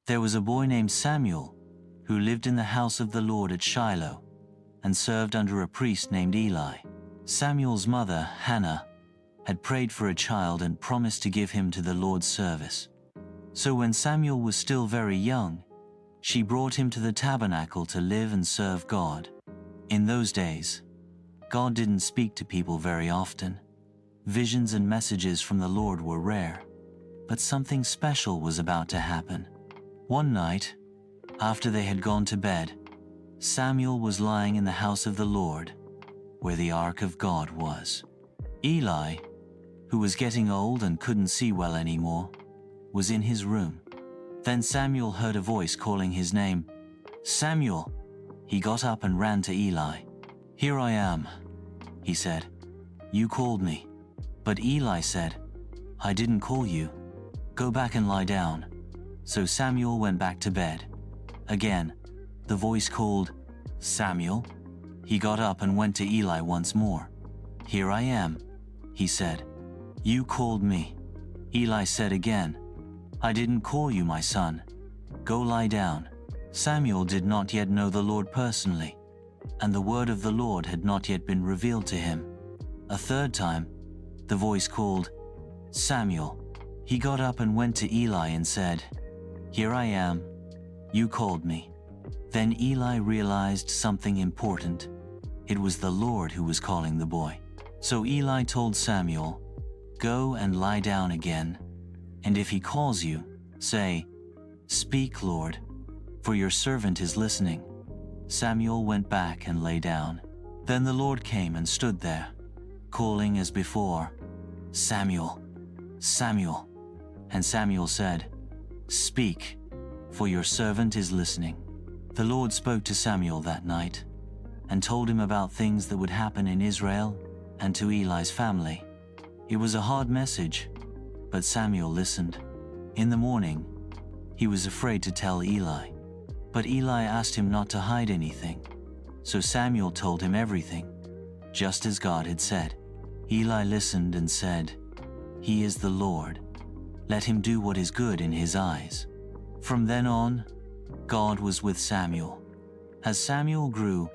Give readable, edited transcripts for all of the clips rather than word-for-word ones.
There was a boy named Samuel who lived in the house of the Lord at Shiloh and served under a priest named Eli. Samuel's mother, Hannah, had prayed for a child and promised to give him to the Lord's service. So when Samuel was still very young, she brought him to the tabernacle to live and serve God. In those days, God didn't speak to people very often. Visions and messages from the Lord were rare, but something special was about to happen. One night, after they had gone to bed, Samuel was lying in the house of the Lord, where the ark of God was. Eli, who was getting old and couldn't see well anymore, was in his room. Then Samuel heard a voice calling his name. "Samuel!" He got up and ran to Eli. "Here I am," he said. "You called me." But Eli said, "I didn't call you. Go back and lie down." So Samuel went back to bed. Again, the voice called, "Samuel!" He got up and went to Eli once more. "Here I am," he said. "You called me." Eli said again, "I didn't call you, my son. Go lie down." Samuel did not yet know the Lord personally, and the word of the Lord had not yet been revealed to him. A third time, the voice called, "Samuel." He got up and went to Eli and said, "Here I am. You called me." Then Eli realized something important. It was the Lord who was calling the boy. So Eli told Samuel, "Go and lie down again, and if he calls you, say, 'Speak, Lord, for your servant is listening.'" Samuel went back and lay down. Then the Lord came and stood there, calling as before, "Samuel, Samuel." And Samuel said, "Speak, for your servant is listening." The Lord spoke to Samuel that night and told him about things that would happen in Israel and to Eli's family. It was a hard message, but Samuel listened. In the morning, he was afraid to tell Eli, but Eli asked him not to hide anything. So Samuel told him everything, just as God had said. Eli listened and said, "He is the Lord. Let him do what is good in his eyes." From then on, God was with Samuel. As Samuel grew,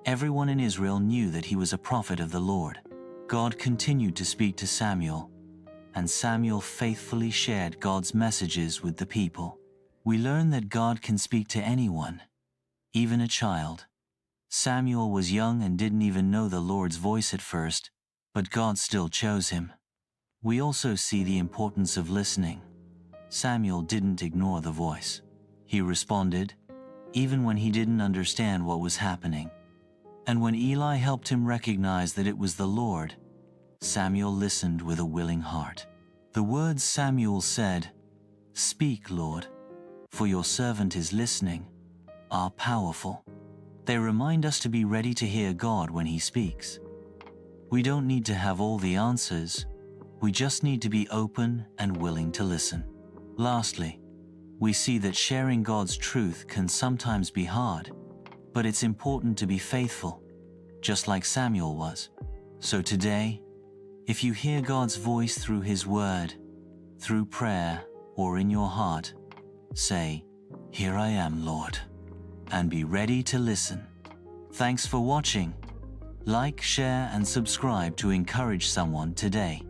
everyone in Israel knew that he was a prophet of the Lord. God continued to speak to Samuel, and Samuel faithfully shared God's messages with the people. We learn that God can speak to anyone, even a child. Samuel was young and didn't even know the Lord's voice at first, but God still chose him. We also see the importance of listening. Samuel didn't ignore the voice. He responded, even when he didn't understand what was happening. And when Eli helped him recognize that it was the Lord, Samuel listened with a willing heart. The words Samuel said, "Speak, Lord, for your servant is listening," are powerful. They remind us to be ready to hear God when He speaks. We don't need to have all the answers. We just need to be open and willing to listen. Lastly, we see that sharing God's truth can sometimes be hard, but it's important to be faithful, just like Samuel was. So today, if you hear God's voice through His Word, through prayer, or in your heart, say, "Here I am, Lord," and be ready to listen. Thanks for watching. Like, share, and subscribe to encourage someone today.